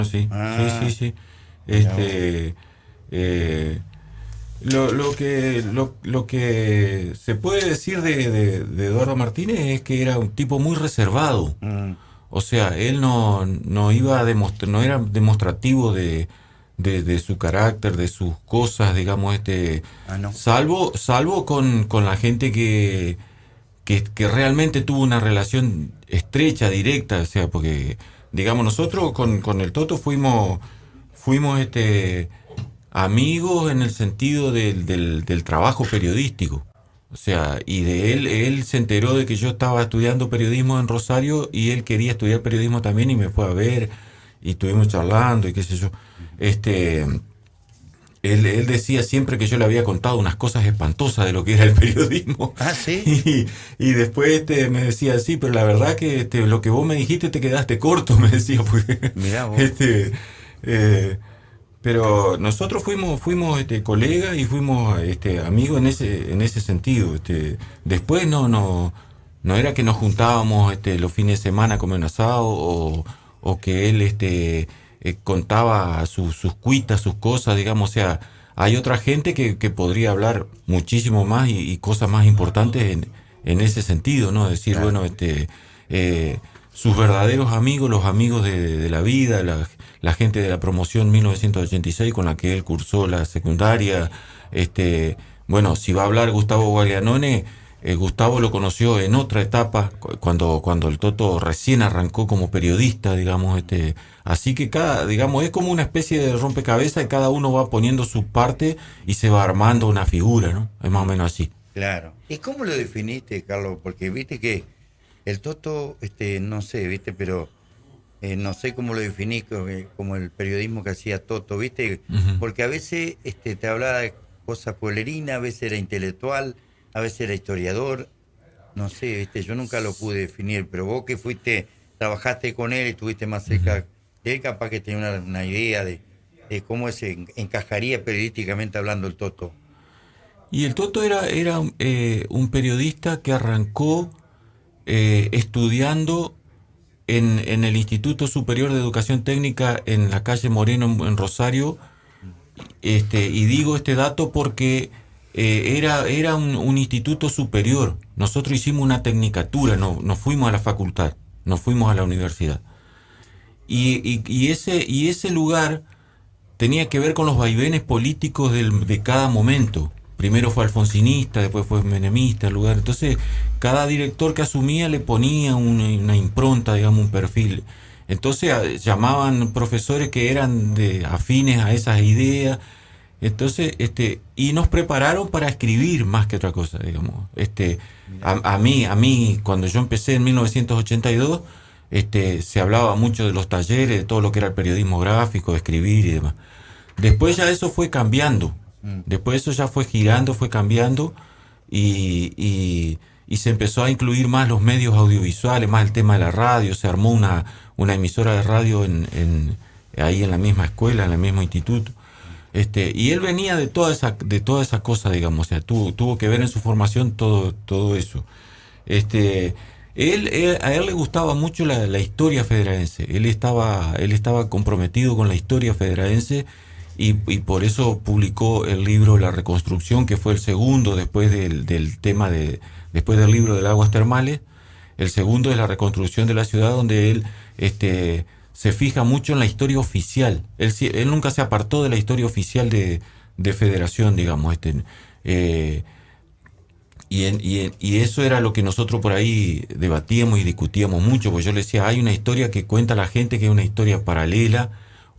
sí. Sí. Este, lo que se puede decir de Eduardo Martínez es que era un tipo muy reservado. O sea, él no iba a no era demostrativo de su carácter, de sus cosas, digamos, No. salvo con la gente que realmente tuvo una relación estrecha, directa, o sea, porque, digamos, nosotros con el Toto fuimos amigos en el sentido del trabajo periodístico. O sea, y de él se enteró de que yo estaba estudiando periodismo en Rosario y él quería estudiar periodismo también y me fue a ver y estuvimos charlando y qué sé yo. Este, él decía siempre que yo le había contado unas cosas espantosas de lo que era el periodismo. Sí. Y después me decía, sí, pero la verdad que lo que vos me dijiste te quedaste corto, me decía, porque Mirá vos. eh, pero nosotros fuimos colegas y fuimos amigos en ese sentido. Después no era que nos juntábamos los fines de semana a comer un asado o que él contaba sus cuitas, sus cosas, digamos. O sea, hay otra gente que podría hablar muchísimo más y cosas más importantes en ese sentido, ¿no? Decir, Claro. bueno, sus verdaderos amigos, los amigos de la vida, la gente de la promoción 1986 con la que él cursó la secundaria. Bueno, si va a hablar Gustavo Guaglianone, Gustavo lo conoció en otra etapa, cuando el Toto recién arrancó como periodista, digamos. Así que digamos, es como una especie de rompecabezas y cada uno va poniendo su parte y se va armando una figura, ¿no? Es más o menos así. Claro. ¿Y cómo lo definiste, Carlos? Porque viste que el Toto, no sé, viste, pero no sé cómo lo definí como el periodismo que hacía Toto, viste, Ujú. porque a veces te hablaba de cosas pueblerinas, a veces era intelectual, a veces era historiador, no sé, viste, yo nunca lo pude definir, pero vos que trabajaste con él y estuviste más cerca de él, capaz que tenía una idea de cómo se encajaría periodísticamente hablando el Toto. Y el Toto era un periodista que arrancó estudiando en el Instituto Superior de Educación Técnica en la calle Moreno en Rosario. Y digo este dato porque era un instituto superior. Nosotros hicimos una tecnicatura, no fuimos a la facultad, no fuimos a la universidad. Y ese lugar tenía que ver con los vaivenes políticos de cada momento. Primero fue alfonsinista, después fue menemista el lugar. Entonces, cada director que asumía le ponía una impronta, digamos, un perfil. Entonces, llamaban profesores que eran afines a esas ideas. Entonces, y nos prepararon para escribir más que otra cosa, digamos. Mirá. A mí, cuando yo empecé en 1982, se hablaba mucho de los talleres, de todo lo que era el periodismo gráfico, de escribir y demás. Después ya eso fue cambiando. Mm. Después eso ya fue girando, fue cambiando y se empezó a incluir más los medios audiovisuales, más el tema de la radio. Se armó una emisora de radio ahí en la misma escuela, en el mismo instituto. Y él venía de toda esa cosa, digamos. O sea, tuvo que ver en su formación todo eso. Este, a él le gustaba mucho la historia federaense. Él estaba comprometido con la historia federaense y por eso publicó el libro La Reconstrucción, que fue el segundo después del tema después del libro de las aguas termales. El segundo es La Reconstrucción de la ciudad, donde él se fija mucho en la historia oficial. Él nunca se apartó de la historia oficial de Federación, digamos. Y eso era lo que nosotros por ahí debatíamos y discutíamos mucho, porque yo le decía, hay una historia que cuenta la gente que es una historia paralela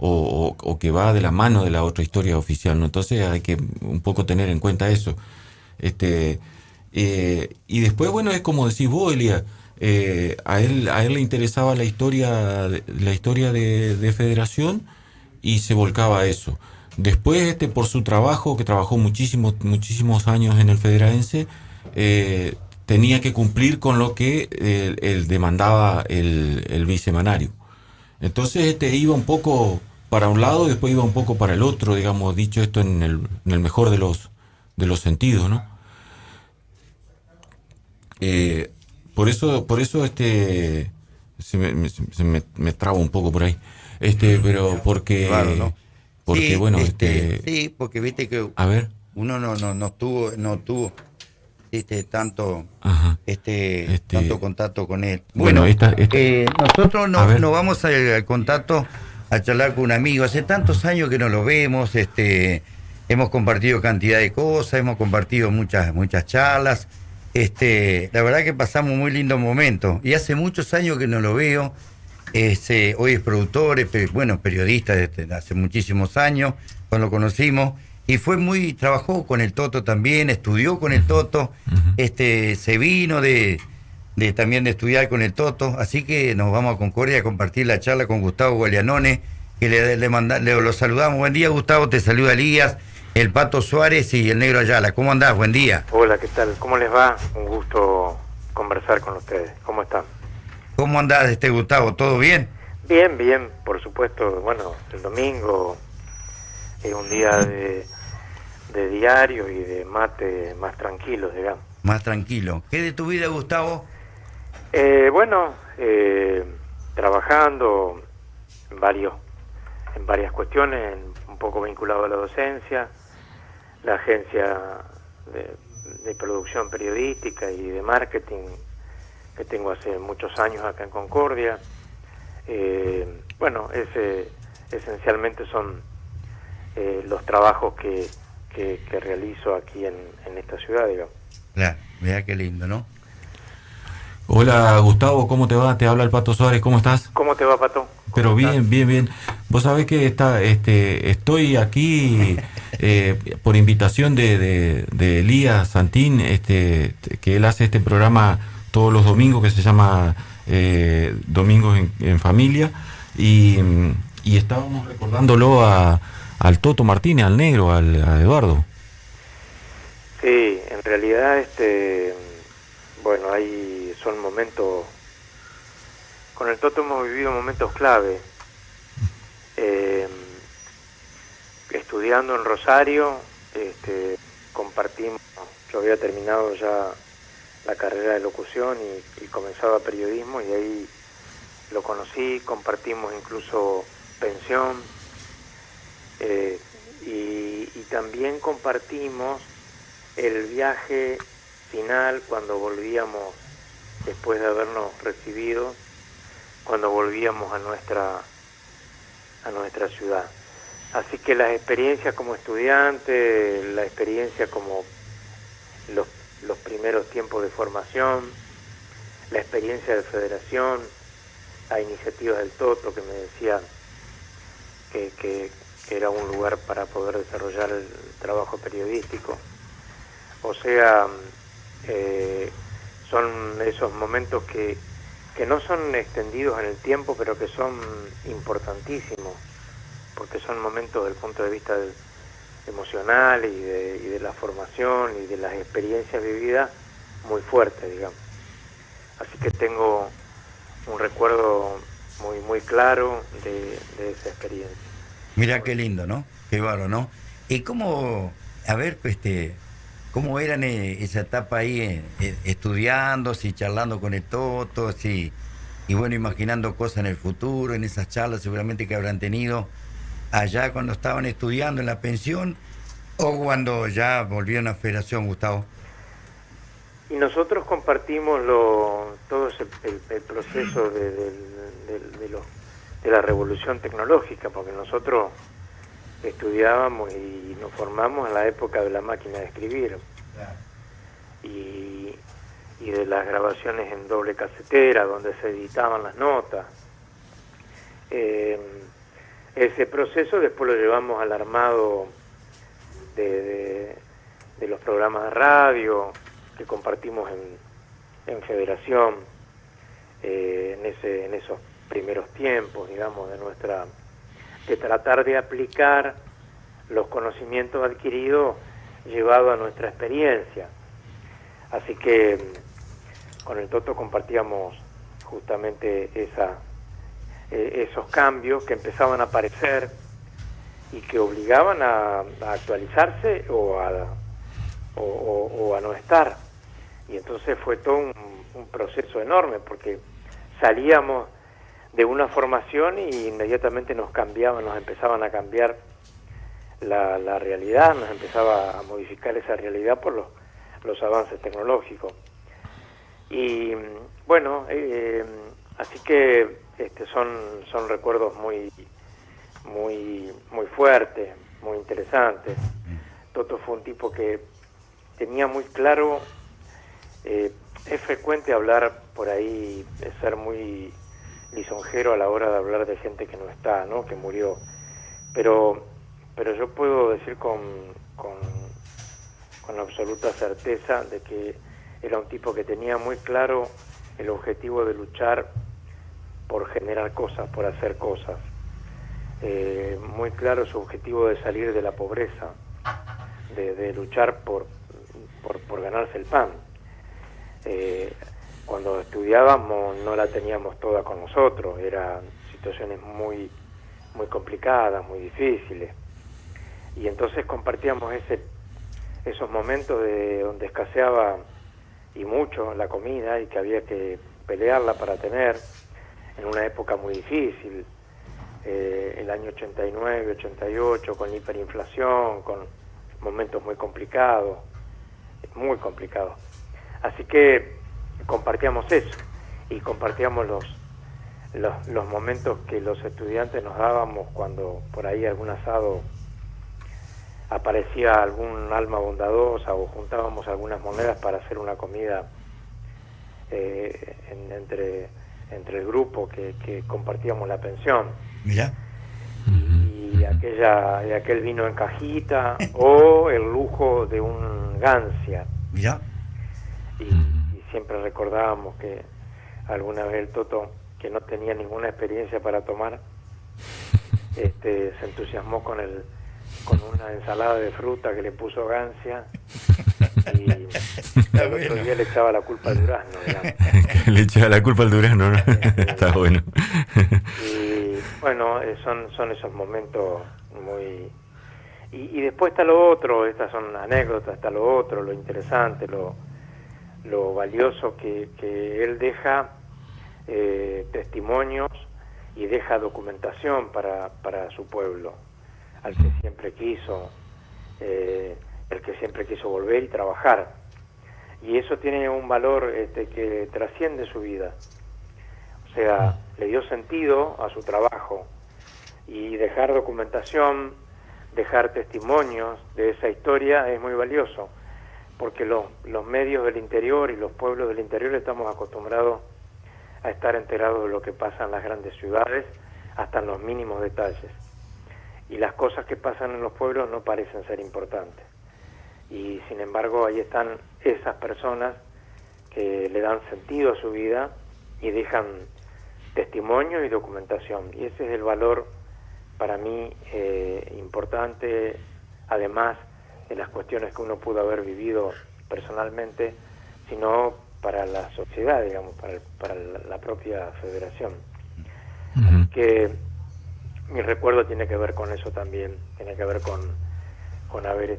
o que va de la mano de la otra historia oficial, ¿no? Entonces hay que un poco tener en cuenta eso. Y después, bueno, es como decís vos, Elia, a él le interesaba la historia de Federación y se volcaba a eso. Después, por su trabajo, que trabajó muchísimos años en el Federaense, tenía que cumplir con lo que él demandaba el bisemanario. Entonces, iba un poco para un lado y después iba un poco para el otro, digamos, dicho esto en el mejor de los sentidos, ¿no? Por eso, me trabo un poco por ahí. Pero porque, Claro, ¿no? Sí, bueno, sí, porque viste que a ver, uno no tuvo tanto ajá, tanto contacto con él. bueno, Bueno, esta, nosotros a ver, nos vamos al contacto a charlar con un amigo. Hace tantos años que no lo vemos, hemos compartido cantidad de cosas, hemos compartido muchas charlas. La verdad que pasamos muy lindos momentos. Y hace muchos años que no lo veo. Hoy es productor, bueno, periodista desde hace muchísimos años, cuando lo conocimos. Y trabajó con el Toto también, estudió con el Toto, ujú. se vino también de estudiar con el Toto, así que nos vamos a Concordia a compartir la charla con Gustavo Gualianone, que lo saludamos. Buen día, Gustavo, te saluda Elías, el Pato Suárez y el Negro Ayala. ¿Cómo andás? Buen día. Hola, ¿qué tal? ¿Cómo les va? Un gusto conversar con ustedes. ¿Cómo están? ¿Cómo andás, Gustavo? ¿Todo bien? Bien, bien, por supuesto. Bueno, el domingo es un día de diario y de mate más tranquilos, digamos. Más tranquilo. ¿Qué de tu vida, Gustavo? Bueno, trabajando en varias cuestiones, un poco vinculado a la docencia, la agencia de producción periodística y de marketing que tengo hace muchos años acá en Concordia. Bueno, esencialmente son los trabajos que realizo aquí en esta ciudad, digamos. Claro, mira qué lindo, ¿no? Hola Gustavo, ¿cómo te va? Te habla el Pato Suárez, ¿cómo estás? ¿Cómo te va, Pato? Pero bien, bien, bien. Vos sabés que estoy aquí por invitación de Elías Santín, que él hace este programa todos los domingos que se llama Domingos en Familia, y estábamos recordándolo al Toto Martínez, al Negro, a Eduardo. Sí, en realidad, bueno, ahí son momentos. Con el Toto hemos vivido momentos clave. Estudiando en Rosario, compartimos. Yo había terminado ya la carrera de locución y comenzaba periodismo, y ahí lo conocí, compartimos incluso pensión, y también compartimos el viaje final cuando volvíamos, después de habernos recibido, cuando volvíamos a nuestra ciudad. Así que las experiencias como estudiante, la experiencia como los primeros tiempos de formación, la experiencia de federación, a iniciativas del Toto, que me decía que era un lugar para poder desarrollar el trabajo periodístico. O sea, son esos momentos que no son extendidos en el tiempo, pero que son importantísimos, porque son momentos desde el punto de vista emocional y de la formación y de las experiencias vividas muy fuertes, digamos. Así que tengo un recuerdo muy muy claro de esa experiencia. Mira qué lindo, ¿no? Qué bárbaro, ¿no? ¿Y cómo, a ver, cómo eran esa etapa ahí estudiando, si charlando con el Toto, y bueno, imaginando cosas en el futuro, en esas charlas seguramente que habrán tenido allá cuando estaban estudiando en la pensión o cuando ya volvieron a Federación, Gustavo? Y nosotros compartimos todo el proceso de la revolución tecnológica, porque nosotros estudiábamos y nos formamos en la época de la máquina de escribir. Claro. Y de las grabaciones en doble casetera, donde se editaban las notas. Ese proceso después lo llevamos al armado de los programas de radio que compartimos en Federación, en esos primeros tiempos, digamos, de tratar de aplicar los conocimientos adquiridos llevados a nuestra experiencia. Así que con el Toto compartíamos justamente esos cambios que empezaban a aparecer y que obligaban a actualizarse o a no estar. Y entonces fue todo un proceso enorme, porque salíamos de una formación y inmediatamente nos empezaban a cambiar la realidad, nos empezaba a modificar esa realidad por los avances tecnológicos. Y bueno, así que son recuerdos muy fuertes, muy interesantes. Toto fue un tipo que tenía muy claro, es frecuente hablar por ahí, ser muy lisonjero a la hora de hablar de gente que no está, ¿no? Que murió, pero yo puedo decir con absoluta certeza de que era un tipo que tenía muy claro el objetivo de luchar por generar cosas, por hacer cosas, muy claro su objetivo de salir de la pobreza, de luchar por ganarse el pan. Cuando estudiábamos no la teníamos toda con nosotros, eran situaciones muy complicadas, muy difíciles, y entonces compartíamos esos momentos donde escaseaba y mucho la comida y que había que pelearla para tener en una época muy difícil, el año 89, 88, con hiperinflación, con momentos muy complicados. Así que compartíamos eso y compartíamos los momentos que los estudiantes nos dábamos cuando por ahí algún asado aparecía algún alma bondadosa o juntábamos algunas monedas para hacer una comida entre el grupo que compartíamos la pensión. Mirá. Y aquel vino en cajita o el lujo de un Gancia. Mirá. Y siempre recordábamos que alguna vez el Toto, que no tenía ninguna experiencia para tomar, se entusiasmó con una ensalada de fruta que le puso Gancia y el otro día le echaba la culpa al durazno, digamos. Le echaba la culpa al durazno, ¿no? Está bueno. Y bueno, son esos momentos muy... Y después está lo otro, estas son anécdotas, está lo otro, lo interesante, lo valioso que él deja testimonios y deja documentación para su pueblo, al que siempre quiso, el que siempre quiso volver y trabajar. Y eso tiene un valor que trasciende su vida. O sea, le dio sentido a su trabajo, y dejar documentación, dejar testimonios de esa historia es muy valioso, porque los medios del interior y los pueblos del interior estamos acostumbrados a estar enterados de lo que pasa en las grandes ciudades, hasta en los mínimos detalles. Y las cosas que pasan en los pueblos no parecen ser importantes. Y sin embargo ahí están esas personas que le dan sentido a su vida y dejan testimonio y documentación. Y ese es el valor para mí importante, además de las cuestiones que uno pudo haber vivido personalmente, sino para la sociedad, digamos, para la propia federación. Así que mi recuerdo tiene que ver con eso también, tiene que ver con haber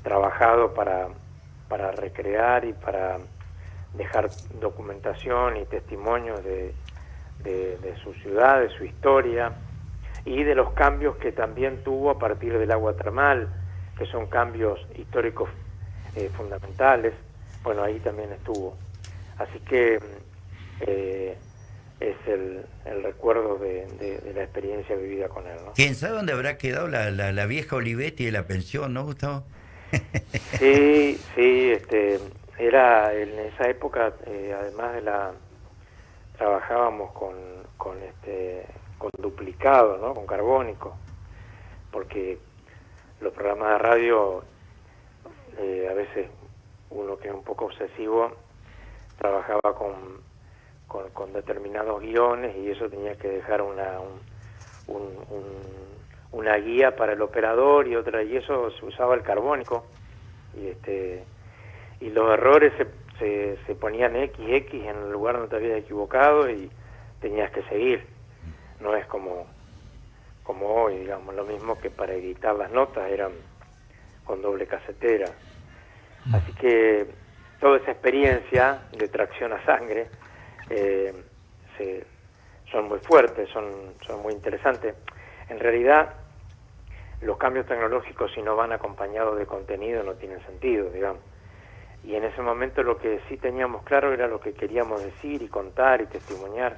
trabajado para recrear y para dejar documentación y testimonios de su ciudad, de su historia, y de los cambios que también tuvo a partir del agua termal, que son cambios históricos fundamentales. Bueno, ahí también estuvo. Así que es el recuerdo de la experiencia vivida con él, ¿no? ¿Quién sabe dónde habrá quedado la vieja Olivetti de la pensión, no, Gustavo? Sí, era en esa época, además trabajábamos con duplicado, ¿no? Con carbónico, porque los programas de radio, a veces uno que es un poco obsesivo, trabajaba con determinados guiones, y eso tenía que dejar una guía para el operador y otra, y eso se usaba el carbónico, y los errores se ponían XX en el lugar donde te habías equivocado y tenías que seguir. No es como hoy, digamos, lo mismo que para editar las notas eran con doble casetera. Así que toda esa experiencia de tracción a sangre son muy fuertes, son muy interesantes. En realidad, los cambios tecnológicos, si no van acompañados de contenido, no tienen sentido, digamos. Y en ese momento lo que sí teníamos claro era lo que queríamos decir y contar y testimoniar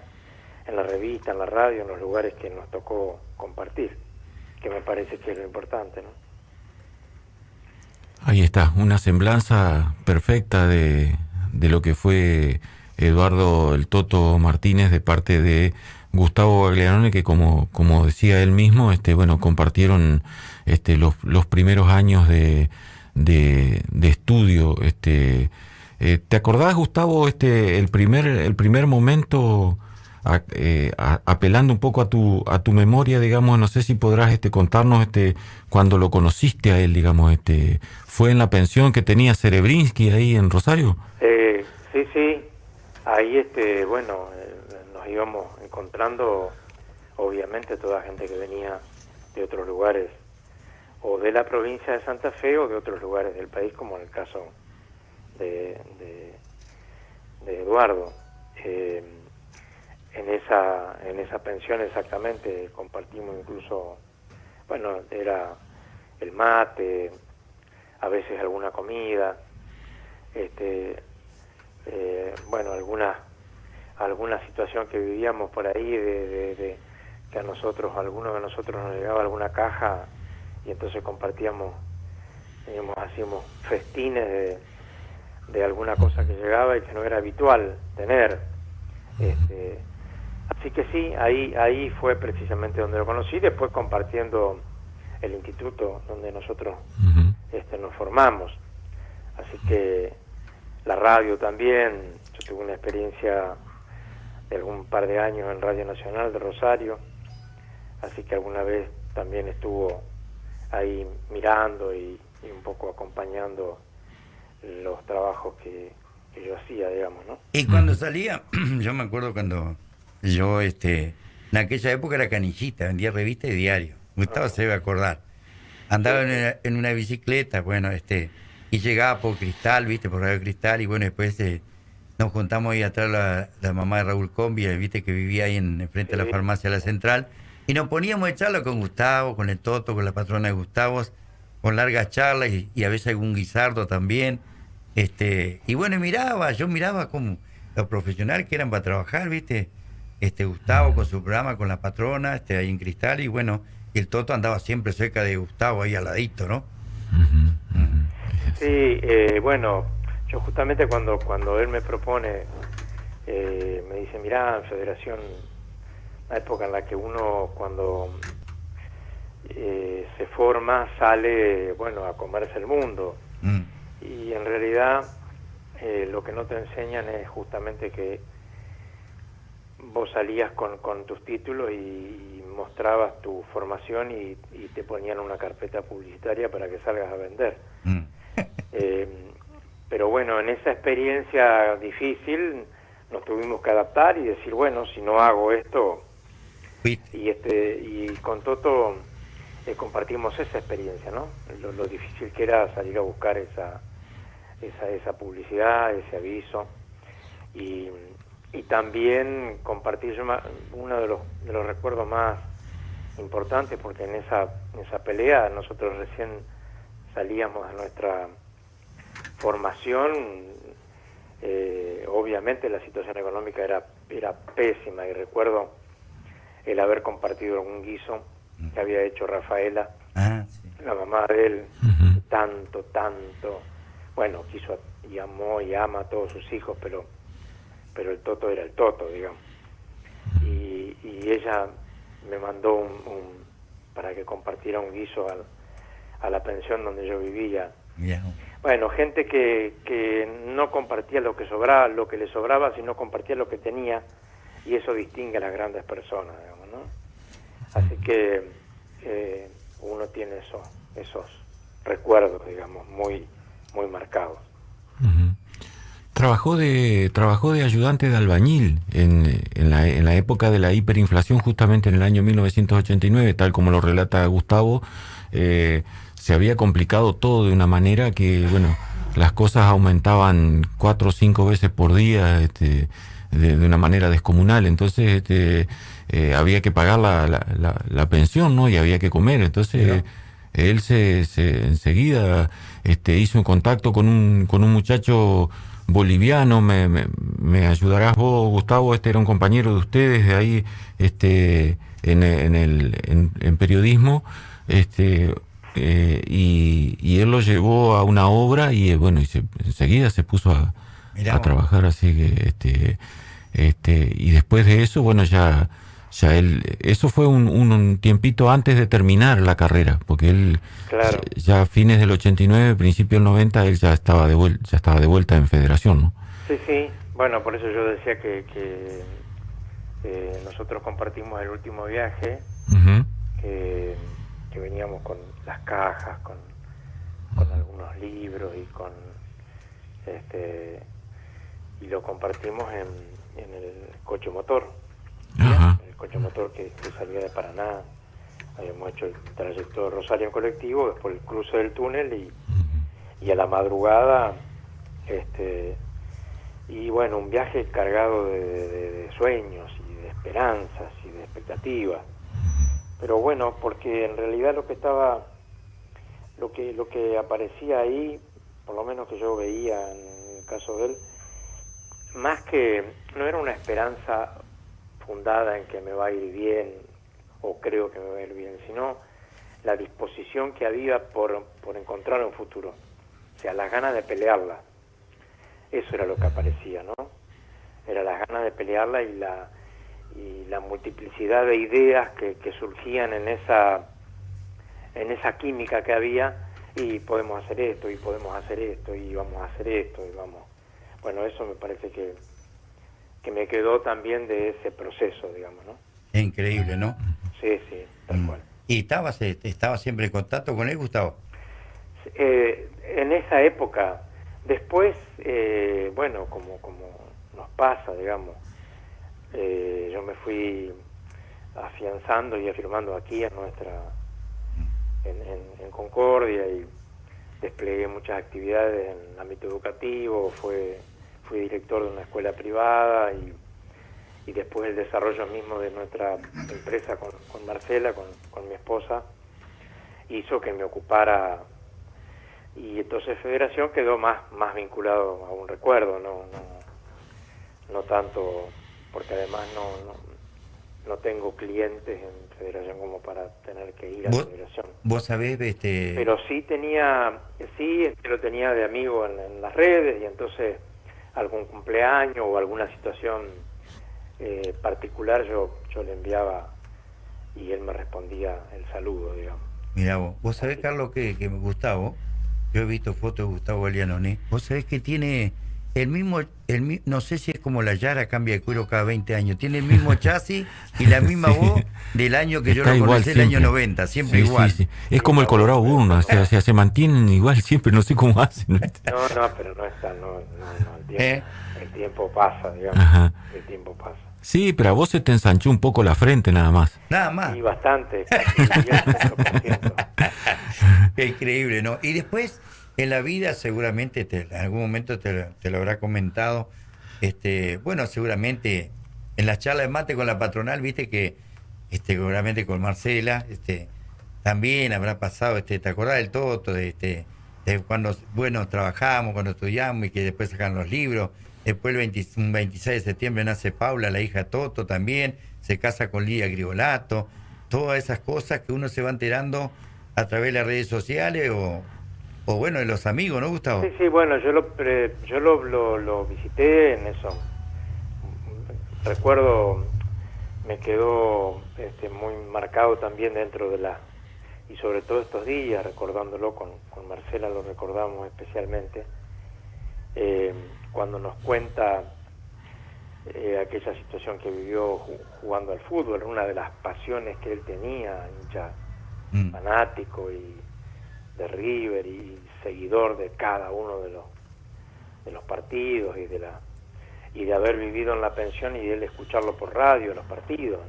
en la revista, en la radio, en los lugares que nos tocó compartir, que me parece que es lo importante, ¿no? Ahí está, una semblanza perfecta de lo que fue Eduardo el Toto Martínez de parte de Gustavo Baglianone, que como decía él mismo, bueno, compartieron los primeros años de estudio. ¿Te acordás, Gustavo, el primer momento, apelando un poco a tu memoria, digamos? No sé si podrás contarnos cuando lo conociste a él, digamos, fue en la pensión que tenía Serebrinsky ahí en Rosario. Sí, ahí bueno, nos íbamos encontrando, obviamente, toda gente que venía de otros lugares, o de la provincia de Santa Fe o de otros lugares del país, como en el caso de Eduardo. En esa pensión exactamente compartimos incluso, bueno, era el mate, a veces alguna comida, bueno, alguna situación que vivíamos por ahí de que algunos de nosotros nos llegaba alguna caja y entonces compartíamos, hacíamos festines de alguna cosa que llegaba y que no era habitual tener. Así que sí, ahí fue precisamente donde lo conocí, después compartiendo el instituto donde nosotros nos formamos. Así que la radio también, yo tuve una experiencia de algún par de años en Radio Nacional de Rosario, así que alguna vez también estuvo ahí mirando y un poco acompañando los trabajos que yo hacía, digamos, ¿no? Y cuando salía, yo me acuerdo cuando yo, en aquella época era canillita, vendía revistas y diario. Gustavo se debe acordar. Andaba en una bicicleta, bueno, y llegaba por Cristal, viste, por Radio Cristal, y bueno, después nos juntamos ahí atrás la mamá de Raúl Combi, viste, que vivía ahí enfrente de la farmacia La Central, y nos poníamos a charlar con Gustavo, con el Toto, con la patrona de Gustavo, con largas charlas, y a veces algún guisardo también. Y bueno, yo miraba como los profesionales que eran para trabajar, viste, Gustavo con su programa, con la patrona, ahí en Cristal, y bueno, y el Toto andaba siempre cerca de Gustavo, ahí al ladito, ¿no? Sí, bueno, yo justamente cuando él me propone, me dice, mirá, en Federación, la época en la que uno cuando se forma sale, bueno, a comerse el mundo. Y en realidad lo que no te enseñan es justamente que vos salías con tus títulos y mostrabas tu formación y te ponían una carpeta publicitaria para que salgas a vender. Pero bueno, en esa experiencia difícil nos tuvimos que adaptar y decir, bueno, si no hago esto, y con Toto compartimos esa experiencia, ¿no? Lo difícil que era salir a buscar esa publicidad, ese aviso, y también compartir uno de los recuerdos más importantes, porque en esa pelea nosotros recién salíamos de nuestra formación, obviamente la situación económica era pésima, y recuerdo el haber compartido algún guiso que había hecho Rafaela, la mamá de él, tanto, bueno, amó y ama a todos sus hijos, pero el Toto era el Toto, digamos. Y ella me mandó para que compartiera un guiso a la pensión donde yo vivía. Yeah. Bueno, gente que no compartía lo que le sobraba, sino compartía lo que tenía, y eso distingue a las grandes personas, digamos, ¿no? Así que uno tiene esos recuerdos, digamos, muy marcados. Trabajó de ayudante de albañil en la época de la hiperinflación, justamente en el año 1989, tal como lo relata Gustavo. Se había complicado todo de una manera que, bueno, las cosas aumentaban 4 o 5 veces por día, de una manera descomunal. Entonces había que pagar la pensión, ¿no? Y había que comer. Entonces él se enseguida hizo un contacto con un muchacho boliviano. Me ayudarás vos, Gustavo. Era un compañero de ustedes de ahí, en periodismo. Y él lo llevó a una obra y bueno, enseguida se puso a trabajar. Así que y después de eso, bueno, ya él, eso fue un tiempito antes de terminar la carrera, porque él, Claro. ya a fines del 89, principio del 90, él ya estaba de vuelta en Federación, ¿no? Sí, bueno, por eso yo decía que nosotros compartimos el último viaje, Uh-huh. que veníamos con las cajas, con algunos libros y y lo compartimos en el coche motor. Ajá. El coche motor que salía de Paraná. Habíamos hecho el trayecto de Rosario en colectivo, después el cruce del túnel y a la madrugada, y bueno, un viaje cargado de sueños y de esperanzas y de expectativas. Pero bueno, porque en realidad lo que aparecía ahí, por lo menos que yo veía en el caso de él, más que no era una esperanza fundada en que me va a ir bien o creo que me va a ir bien, sino la disposición que había por encontrar un futuro, o sea, las ganas de pelearla. Eso era lo que aparecía, ¿no? Era las ganas de pelearla y la multiplicidad de ideas que surgían en esa química que había, y podemos hacer esto, y podemos hacer esto, y vamos a hacer esto, y vamos. Bueno, eso me parece que me quedó también de ese proceso, digamos, ¿no? Es increíble, ¿no? Sí, tal cual. ¿Y estabas siempre en contacto con él, Gustavo? En esa época, después, bueno, como nos pasa, digamos, yo me fui afianzando y afirmando aquí en Concordia, y desplegué muchas actividades en el ámbito educativo, fui director de una escuela privada, y después el desarrollo mismo de nuestra empresa con Marcela, con mi esposa, hizo que me ocupara, y entonces Federación quedó más vinculado a un recuerdo, no tanto, porque además no tengo clientes en Federación como para tener que ir a Federación. ¿Vos sabés? Pero sí lo tenía de amigo en las redes, y entonces algún cumpleaños o alguna situación particular yo le enviaba y él me respondía el saludo, digamos. Mirá vos sabés, Carlos, que Gustavo, yo he visto fotos de Gustavo Galeanoni, vos sabés que tiene el mismo, no sé si es como la Yara, cambia de cuero cada 20 años, tiene el mismo chasis y la misma Sí. voz del año que Está yo lo igual conocí, el año siempre. 90, siempre Sí, igual. sí. Es como el Colorado Burno, o sea, se mantienen igual siempre, no sé cómo hacen. No, pero no está, no, el tiempo pasa, digamos. Ajá. El tiempo pasa. Sí, pero a vos se te ensanchó un poco la frente nada más. Nada más. Y bastante, casi el 10%. Qué increíble, ¿no? Y después, en la vida, seguramente, en algún momento te lo habrá comentado, bueno, seguramente, en las charlas de mate con la patronal, viste que, seguramente con Marcela, también habrá pasado, ¿te acordás del Toto? De cuando, bueno, trabajamos, cuando estudiamos y que después sacan los libros. Después un 26 de septiembre nace Paula, la hija de Toto también, se casa con Lidia Grigolato, todas esas cosas que uno se va enterando a través de las redes sociales o bueno, de los amigos, ¿no, Gustavo? Sí, bueno, yo lo visité en eso. Recuerdo, me quedó muy marcado también dentro de y sobre todo estos días, recordándolo con Marcela, lo recordamos especialmente, cuando nos cuenta aquella situación que vivió jugando al fútbol, una de las pasiones que él tenía, hincha fanático y de River y seguidor de cada uno de los partidos, y de haber vivido en la pensión y de él escucharlo por radio los partidos,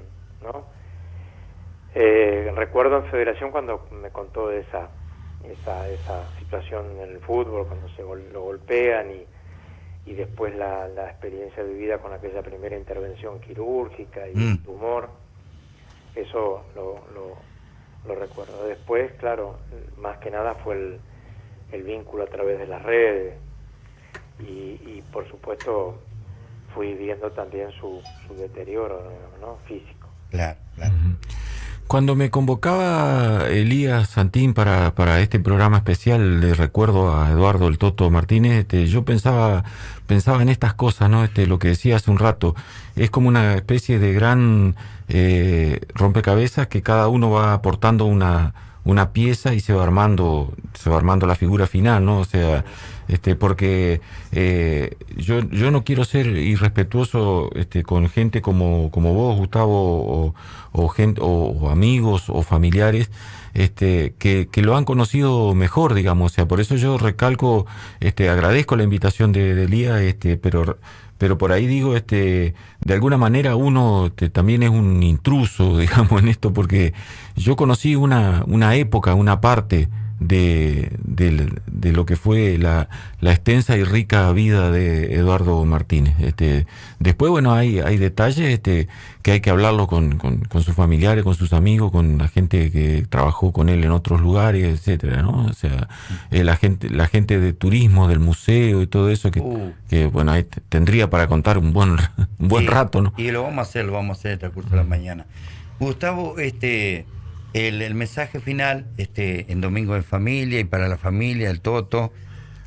¿no? Recuerdo en Federación cuando me contó de esa situación en el fútbol, cuando lo golpean y después la experiencia vivida con aquella primera intervención quirúrgica y el tumor, eso lo recuerdo. Después, claro, más que nada fue el vínculo a través de las redes y por supuesto fui viendo también su deterioro, ¿no? Físico. Claro, claro. Cuando me convocaba Elías Santín para este programa especial de recuerdo a Eduardo el Toto Martínez, yo pensaba en estas cosas, ¿no? Lo que decía hace un rato, es como una especie de gran rompecabezas que cada uno va aportando una pieza y se va armando la figura final, ¿no? O sea, porque yo no quiero ser irrespetuoso con gente como vos, Gustavo, o amigos o familiares que lo han conocido mejor, digamos. O sea, por eso yo recalco, agradezco la invitación de Elías, pero por ahí digo, de alguna manera uno también es un intruso, digamos, en esto, porque yo conocí una época, una parte de lo que fue la extensa y rica vida de Eduardo Martínez. Después, bueno, hay detalles que hay que hablarlo con sus familiares, con sus amigos, con la gente que trabajó con él en otros lugares, etcétera, ¿no? O sea, la gente de turismo, del museo y todo eso que bueno, ahí tendría para contar un buen rato, ¿no? Y lo vamos a hacer en el transcurso de la mañana. Gustavo, el mensaje final, en Domingo en Familia y para la familia, el Toto,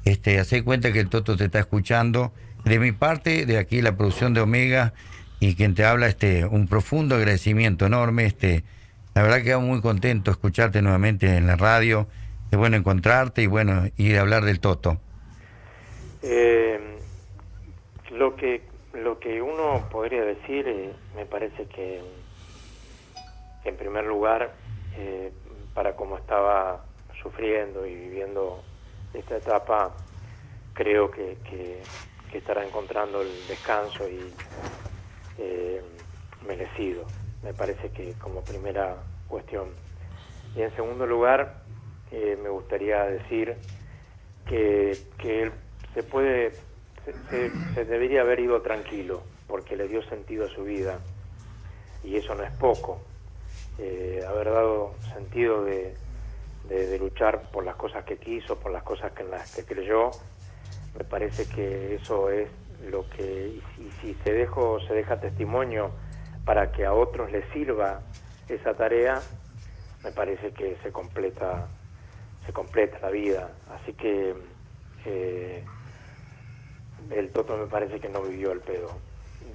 hacé cuenta que el Toto te está escuchando. De mi parte, de aquí la producción de Omega y quien te habla, un profundo agradecimiento enorme. La verdad que quedo muy contento de escucharte nuevamente en la radio. Es bueno encontrarte y bueno, y de hablar del Toto. Lo que uno podría decir, me parece que en primer lugar, para cómo estaba sufriendo y viviendo esta etapa, creo que estará encontrando el descanso y merecido. Me parece que como primera cuestión. Y en segundo lugar, me gustaría decir que él se debería haber ido tranquilo, porque le dio sentido a su vida, y eso no es poco. Haber dado sentido de luchar por las cosas que quiso, por las cosas en las que creyó, me parece que eso es lo que, y si se deja testimonio para que a otros les sirva esa tarea, me parece que se completa la vida. Así que el Toto me parece que no vivió al pedo,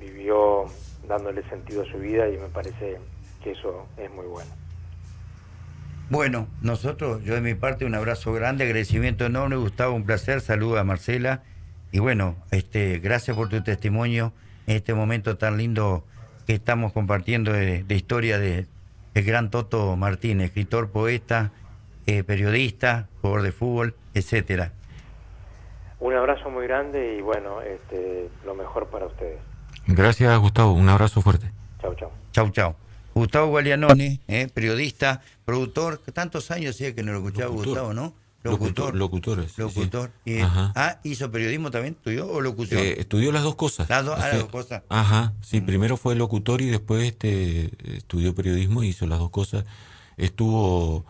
vivió dándole sentido a su vida, y me parece que eso es muy bueno. Bueno, yo de mi parte un abrazo grande, agradecimiento enorme, Gustavo, un placer, saludos a Marcela, y bueno, gracias por tu testimonio en este momento tan lindo que estamos compartiendo de historia del gran Toto Martínez, escritor, poeta, periodista, jugador de fútbol, etcétera. Un abrazo muy grande y bueno, lo mejor para ustedes. Gracias, Gustavo, un abrazo fuerte. Chau, chau. Chau, chau. Gustavo Gualianone, periodista, productor, tantos años hacía que no lo escuchaba Gustavo, ¿no? Locutor. Y, ¿hizo periodismo también? ¿Estudió o locución? Estudió las dos cosas. Las dos cosas. Ajá, sí, primero fue locutor y después estudió periodismo y hizo las dos cosas. Estuvo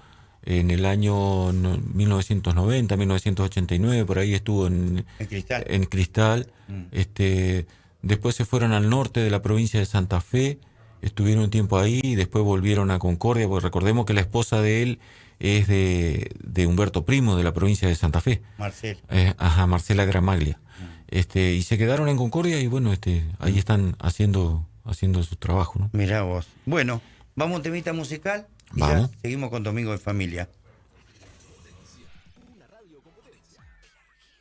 en el año 1990, 1989, por ahí estuvo en Cristal. Después se fueron al norte de la provincia de Santa Fe, estuvieron un tiempo ahí y después volvieron a Concordia, porque recordemos que la esposa de él es de Humberto Primo, de la provincia de Santa Fe. Marcela Gramaglia. Y se quedaron en Concordia y bueno, ahí están haciendo su trabajo, ¿no? Mirá vos. Bueno, vamos a un temita musical y vamos. Ya seguimos con Domingo de Familia.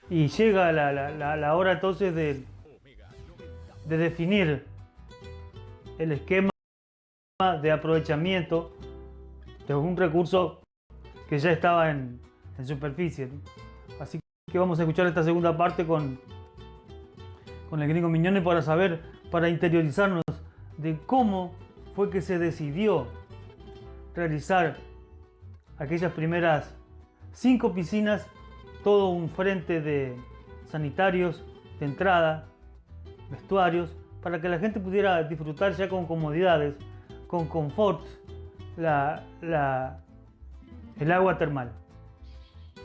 Y llega la hora entonces de definir el esquema de aprovechamiento de un recurso que ya estaba en superficie, ¿no? Así que vamos a escuchar esta segunda parte con el Gringo Mignone para interiorizarnos de cómo fue que se decidió realizar aquellas primeras 5 piscinas, todo un frente de sanitarios de entrada, vestuarios, para que la gente pudiera disfrutar ya con comodidades, con confort, el agua termal.